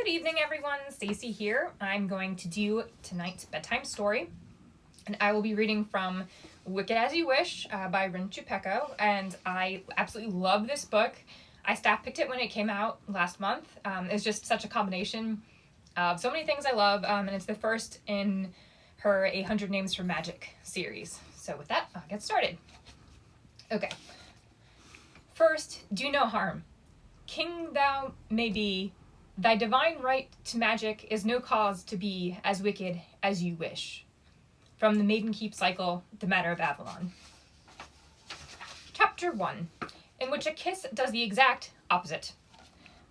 Good evening, everyone. Stacey here. I'm going to do tonight's bedtime story, and I will be reading from Wicked As You Wish by Rin Chupeco, and I absolutely love this book. I staff picked it when it came out last month. It's just such a combination of so many things I love, and it's the first in her 100 Names for Magic series. So with that, I'll get started. Okay. First, do no harm. King thou may be, thy divine right to magic is no cause to be as wicked as you wish. From the Maiden Keep cycle, The Matter of Avalon. Chapter 1, in which a kiss does the exact opposite.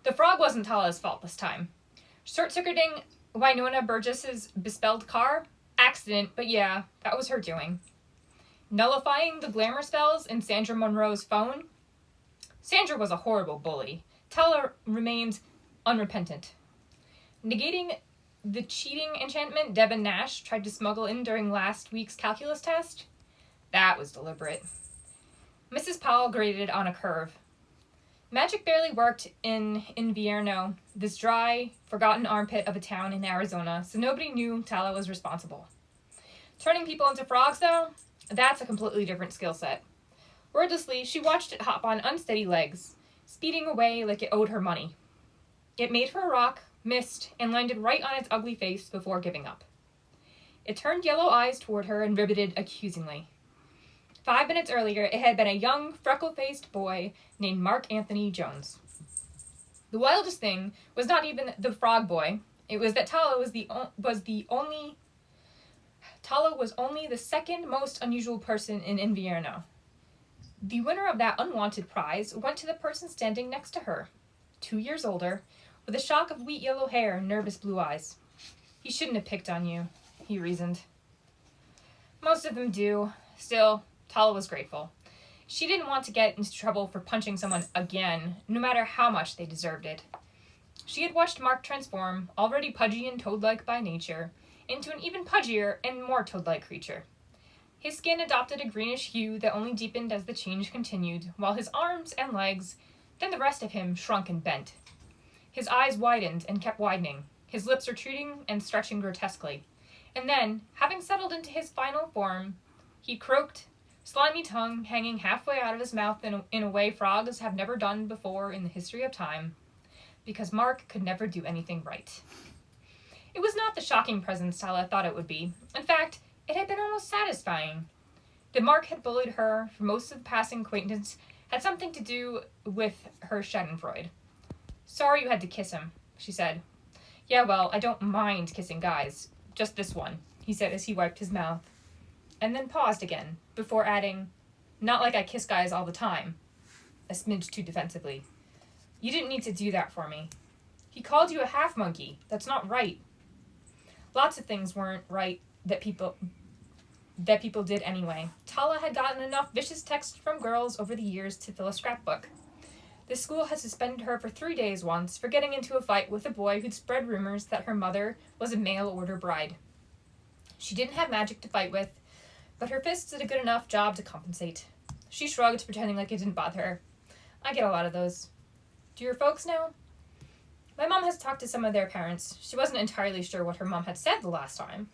The frog wasn't Tala's fault this time. Short-circuiting Winona Burgess's bespelled car? Accident, but yeah, that was her doing. Nullifying the glamour spells in Sandra Monroe's phone? Sandra was a horrible bully. Tala remained unrepentant. Negating the cheating enchantment Devin Nash tried to smuggle in during last week's calculus test? That was deliberate. Mrs. Powell graded on a curve. Magic barely worked in Invierno, this dry, forgotten armpit of a town in Arizona, so nobody knew Tala was responsible. Turning people into frogs, though, that's a completely different skill set. Wordlessly, she watched it hop on unsteady legs, speeding away like it owed her money. It made for a rock, missed, and landed right on its ugly face before giving up. It turned yellow eyes toward her and riveted accusingly. 5 minutes earlier, it had been a young, freckle-faced boy named Mark Anthony Jones. The wildest thing was not even the frog boy. It was that Tala was only the second most unusual person in Invierno. The winner of that unwanted prize went to the person standing next to her, 2 years older, with a shock of wheat yellow hair and nervous blue eyes. He shouldn't have picked on you, he reasoned. Most of them do. Still, Tala was grateful. She didn't want to get into trouble for punching someone again, no matter how much they deserved it. She had watched Mark transform, already pudgy and toad-like by nature, into an even pudgier and more toad-like creature. His skin adopted a greenish hue that only deepened as the change continued, while his arms and legs, then the rest of him, shrunk and bent. His eyes widened and kept widening, his lips retreating and stretching grotesquely. And then, having settled into his final form, he croaked, slimy tongue hanging halfway out of his mouth in a way frogs have never done before in the history of time, because Mark could never do anything right. It was not the shocking presence Tala thought it would be. In fact, it had been almost satisfying. That Mark had bullied her for most of the passing acquaintance had something to do with her schadenfreude. Sorry you had to kiss him, she said. Yeah, well, I don't mind kissing guys. Just this one, he said as he wiped his mouth. And then paused again, before adding, not like I kiss guys all the time. A smidge too defensively. You didn't need to do that for me. He called you a half-monkey. That's not right. Lots of things weren't right that people did anyway. Tala had gotten enough vicious texts from girls over the years to fill a scrapbook. The school had suspended her for 3 days once for getting into a fight with a boy who'd spread rumors that her mother was a mail-order bride. She didn't have magic to fight with, but her fists did a good enough job to compensate. She shrugged, pretending like it didn't bother her. I get a lot of those. Do your folks know? My mom has talked to some of their parents. She wasn't entirely sure what her mom had said the last time,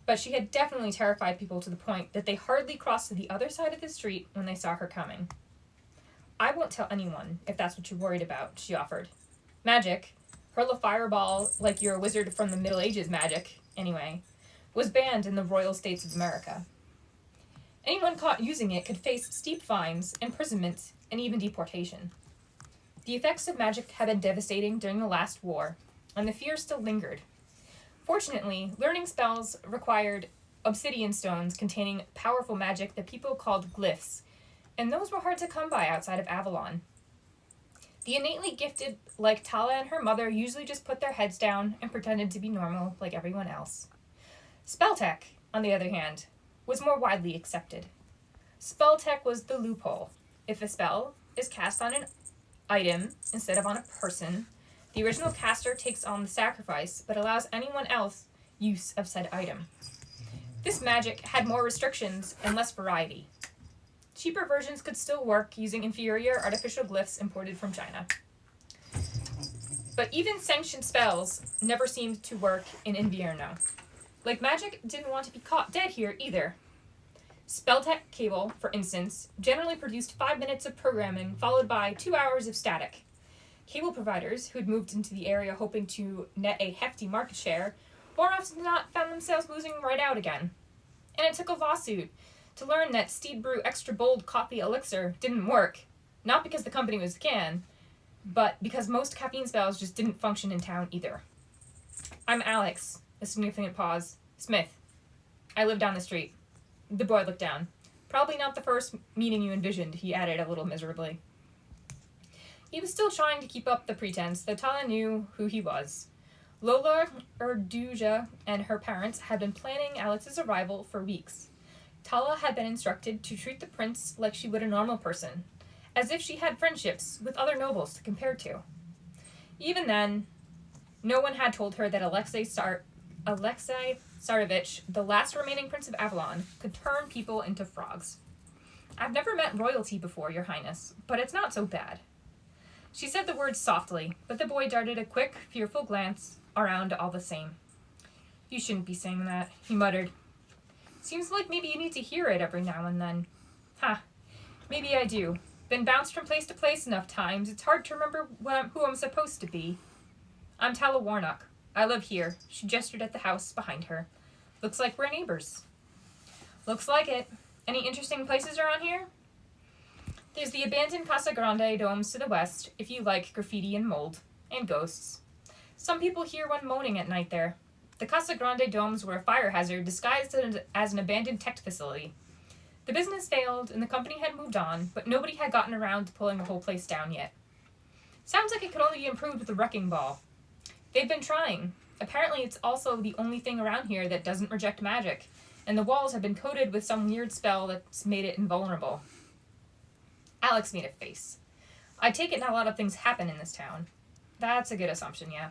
but she had definitely terrified people to the point that they hardly crossed to the other side of the street when they saw her coming. I won't tell anyone, if that's what you're worried about, she offered. Magic, hurl a fireball like you're a wizard from the Middle Ages magic, anyway, was banned in the Royal States of America. Anyone caught using it could face steep fines, imprisonment, and even deportation. The effects of magic had been devastating during the last war, and the fear still lingered. Fortunately, learning spells required obsidian stones containing powerful magic that people called glyphs, and those were hard to come by outside of Avalon. The innately gifted, like Tala and her mother, usually just put their heads down and pretended to be normal like everyone else. Spelltech, on the other hand, was more widely accepted. Spelltech was the loophole. If a spell is cast on an item instead of on a person, the original caster takes on the sacrifice, but allows anyone else use of said item. This magic had more restrictions and less variety. Cheaper versions could still work using inferior artificial glyphs imported from China. But even sanctioned spells never seemed to work in Invierno. Like magic didn't want to be caught dead here either. Spelltech cable, for instance, generally produced 5 minutes of programming followed by 2 hours of static. Cable providers who had moved into the area hoping to net a hefty market share more often than not found themselves losing right out again. And it took a lawsuit to learn that Steed Brew Extra Bold Coffee Elixir didn't work, not because the company was the can, but because most caffeine spells just didn't function in town either. I'm Alex, a significant pause, Smith. I live down the street. The boy looked down. Probably not the first meeting you envisioned, he added a little miserably. He was still trying to keep up the pretense, though Tala knew who he was. Lola Erduja and her parents had been planning Alex's arrival for weeks. Tala had been instructed to treat the prince like she would a normal person, as if she had friendships with other nobles to compare to. Even then, no one had told her that Alexei Tsarevich, the last remaining prince of Avalon, could turn people into frogs. I've never met royalty before, Your Highness, but it's not so bad. She said the words softly, but the boy darted a quick, fearful glance around all the same. You shouldn't be saying that, he muttered. Seems like maybe you need to hear it every now and then. Maybe I do. Been bounced from place to place enough times, it's hard to remember who I'm supposed to be. I'm Tala Warnock. I live here. She gestured at the house behind her. Looks like we're neighbors. Looks like it. Any interesting places around here? There's the abandoned Casa Grande domes to the west, if you like graffiti and mold, and ghosts. Some people hear one moaning at night there. The Casa Grande domes were a fire hazard disguised as an abandoned tech facility. The business failed and the company had moved on, but nobody had gotten around to pulling the whole place down yet. Sounds like it could only be improved with a wrecking ball. They've been trying. Apparently it's also the only thing around here that doesn't reject magic, and the walls have been coated with some weird spell that's made it invulnerable. Alex made a face. I take it not a lot of things happen in this town. That's a good assumption, yeah.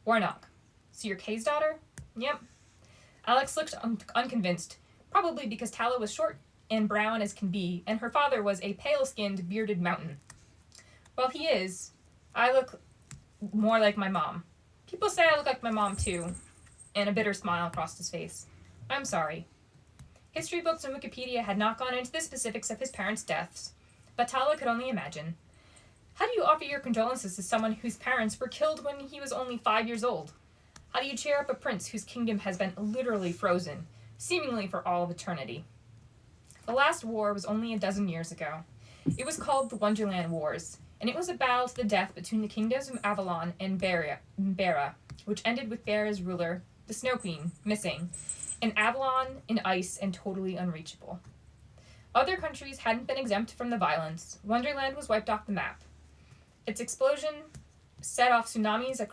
Warnock. So you're Kay's daughter? Yep. Alex looked unconvinced, probably because Tala was short and brown as can be, and her father was a pale-skinned, bearded mountain. Well, he is. I look more like my mom. People say I look like my mom, too. And a bitter smile crossed his face. I'm sorry. History books and Wikipedia had not gone into the specifics of his parents' deaths, but Tala could only imagine. How do you offer your condolences to someone whose parents were killed when he was only 5 years old? How do you cheer up a prince whose kingdom has been literally frozen, seemingly for all of eternity? The last war was only a dozen years ago. It was called the Wonderland Wars, and it was a battle to the death between the kingdoms of Avalon and Bera, which ended with Bera's ruler, the Snow Queen, missing, and Avalon in ice and totally unreachable. Other countries hadn't been exempt from the violence. Wonderland was wiped off the map. Its explosion set off tsunamis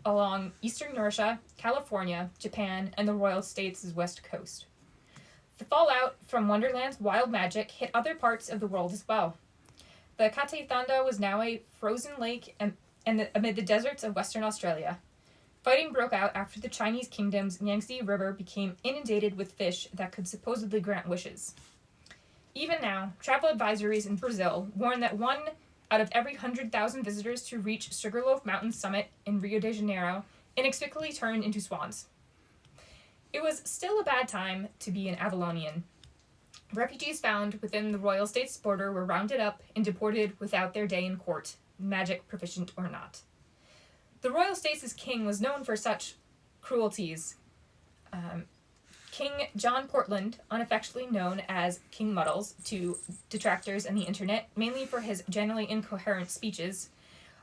along eastern Russia, California, Japan, and the Royal States' west coast. The fallout from Wonderland's wild magic hit other parts of the world as well. The Kate Thanda was now a frozen lake amid the deserts of Western Australia. Fighting broke out after the Chinese kingdom's Yangtze River became inundated with fish that could supposedly grant wishes. Even now, travel advisories in Brazil warn that 1 out of every 100,000 visitors to reach Sugarloaf Mountain summit in Rio de Janeiro inexplicably turn into swans. It was still a bad time to be an Avalonian. Refugees found within the Royal States border were rounded up and deported without their day in court, magic proficient or not. The Royal States' king was known for such cruelties. King John Portland, unaffectionately known as King Muddles to detractors and the internet, mainly for his generally incoherent speeches,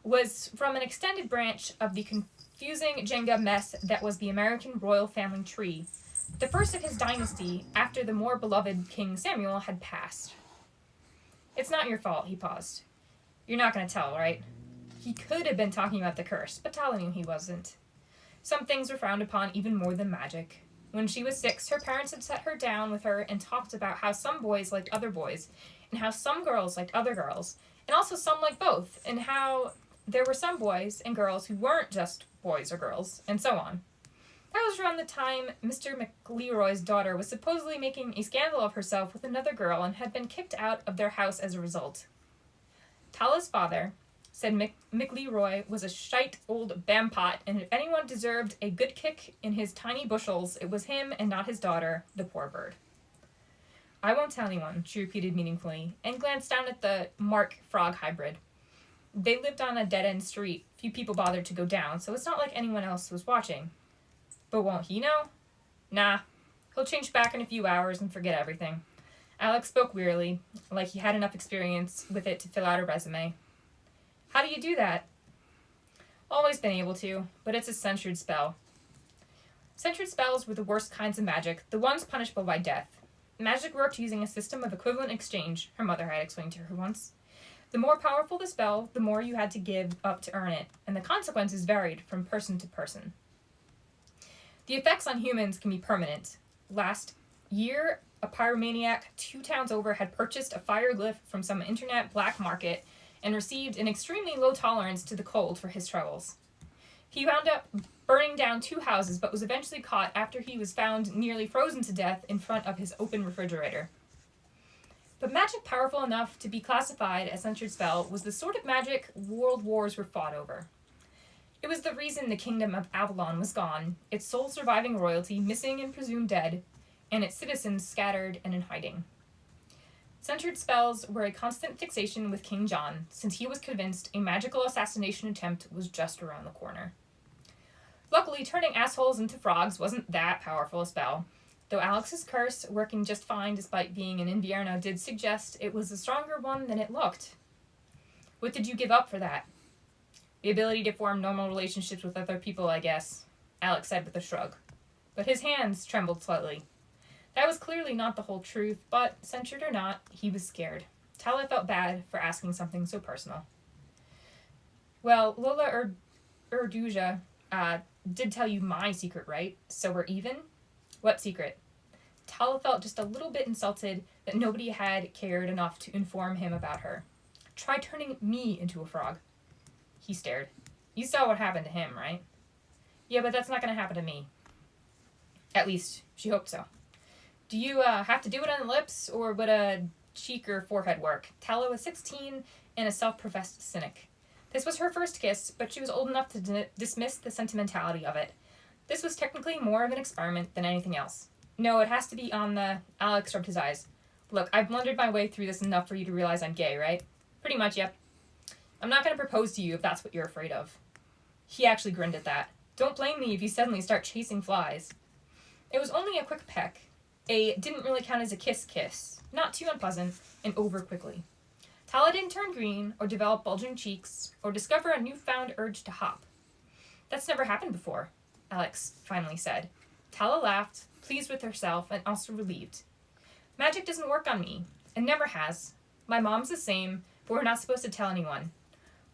was from an extended branch of the confusing Jenga mess that was the American royal family tree, the first of his dynasty after the more beloved King Samuel had passed. It's not your fault, he paused. You're not going to tell, right? He could have been talking about the curse, but Tala knew he wasn't. Some things were frowned upon even more than magic. When she was 6, her parents had set her down with her and talked about how some boys liked other boys, and how some girls liked other girls, and also some liked both, and how there were some boys and girls who weren't just boys or girls, and so on. That was around the time Mr. McLeroy's daughter was supposedly making a scandal of herself with another girl and had been kicked out of their house as a result. Tala's father, said Mick Leroy was a shite old bampot, and if anyone deserved a good kick in his tiny bushels, it was him and not his daughter, the poor bird. I won't tell anyone, she repeated meaningfully, and glanced down at the Mark frog hybrid. They lived on a dead-end street. Few people bothered to go down, so it's not like anyone else was watching. But won't he know? Nah. He'll change back in a few hours and forget everything. Alex spoke wearily, like he had enough experience with it to fill out a resume. How do you do that? Always been able to, but it's a censored spell. Censored spells were the worst kinds of magic, the ones punishable by death. Magic worked using a system of equivalent exchange, her mother had explained to her once. The more powerful the spell, the more you had to give up to earn it, and the consequences varied from person to person. The effects on humans can be permanent. Last year, a pyromaniac 2 towns over had purchased a fire glyph from some internet black market and received an extremely low tolerance to the cold for his troubles. He wound up burning down 2 houses, but was eventually caught after he was found nearly frozen to death in front of his open refrigerator. But magic powerful enough to be classified as censored spell was the sort of magic world wars were fought over. It was the reason the kingdom of Avalon was gone, its sole surviving royalty missing and presumed dead, and its citizens scattered and in hiding. Censored spells were a constant fixation with King John, since he was convinced a magical assassination attempt was just around the corner. Luckily, turning assholes into frogs wasn't that powerful a spell, though Alex's curse, working just fine despite being an Invierno, did suggest it was a stronger one than it looked. What did you give up for that? The ability to form normal relationships with other people, I guess, Alex said with a shrug. But his hands trembled slightly. That was clearly not the whole truth, but, censored or not, he was scared. Tala felt bad for asking something so personal. Well, Lola Urduja did tell you my secret, right? So we're even? What secret? Tala felt just a little bit insulted that nobody had cared enough to inform him about her. Try turning me into a frog. He stared. You saw what happened to him, right? Yeah, but that's not going to happen to me. At least, she hoped so. Do you have to do it on the lips, or would a cheek or forehead work? Tala was 16 and a self-professed cynic. This was her first kiss, but she was old enough to dismiss the sentimentality of it. This was technically more of an experiment than anything else. No, it has to be on the... Alex rubbed his eyes. Look, I've blundered my way through this enough for you to realize I'm gay, right? Pretty much, yep. I'm not going to propose to you if that's what you're afraid of. He actually grinned at that. Don't blame me if you suddenly start chasing flies. It was only a quick peck. Didn't really count as a kiss. Not too unpleasant, and over quickly. Tala didn't turn green, or develop bulging cheeks, or discover a newfound urge to hop. That's never happened before, Alex finally said. Tala laughed, pleased with herself, and also relieved. Magic doesn't work on me, and never has. My mom's the same, but we're not supposed to tell anyone.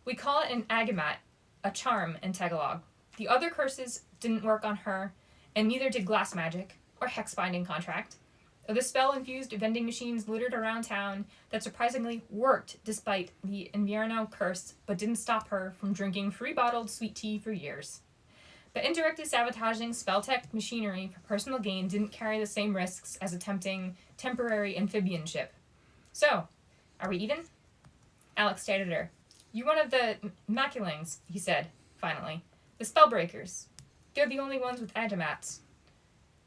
We call it an agamat, a charm in Tagalog. The other curses didn't work on her, and neither did glass magic, or hex-binding contract. The spell-infused vending machines littered around town that surprisingly worked despite the Invierno curse, but didn't stop her from drinking free-bottled sweet tea for years. But indirectly sabotaging spell-tech machinery for personal gain didn't carry the same risks as attempting temporary amphibian ship. So, are we even? Alex stared at her. You're one of the Maculings, he said, finally. The Spellbreakers. They're the only ones with adamats.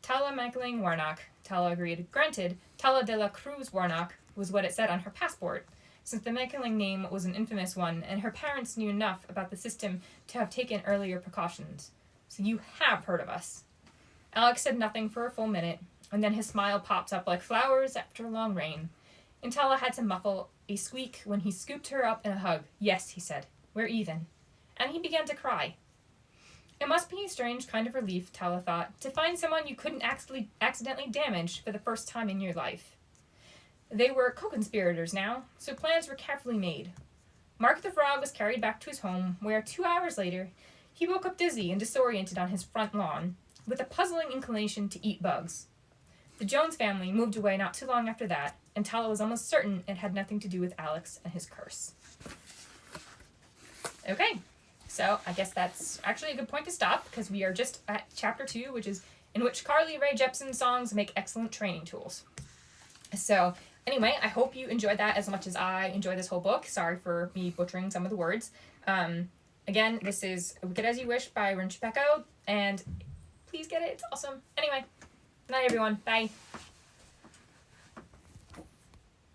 Tala Maculing Warnock, Tala agreed. Granted, Tala de la Cruz Warnock was what it said on her passport, since the Maculing name was an infamous one, and her parents knew enough about the system to have taken earlier precautions. So you have heard of us. Alex said nothing for a full minute, and then his smile popped up like flowers after a long rain. And Tala had to muffle a squeak when he scooped her up in a hug. Yes, he said, we're even. And he began to cry. It must be a strange kind of relief, Tala thought, to find someone you couldn't accidentally damage for the first time in your life. They were co-conspirators now, so plans were carefully made. Mark the Frog was carried back to his home, where 2 hours later, he woke up dizzy and disoriented on his front lawn, with a puzzling inclination to eat bugs. The Jones family moved away not too long after that, and Tala was almost certain it had nothing to do with Alex and his curse. Okay. So I guess that's actually a good point to stop, because we are just at chapter 2, which is in which Carly Rae Jepsen songs make excellent training tools. So Anyway, I hope you enjoyed that as much as I enjoyed this whole book. Sorry for me butchering some of the words. Again, this is Wicked As You Wish by Rin Chupeco, and please get it. It's awesome. Anyway, good night, everyone. Bye.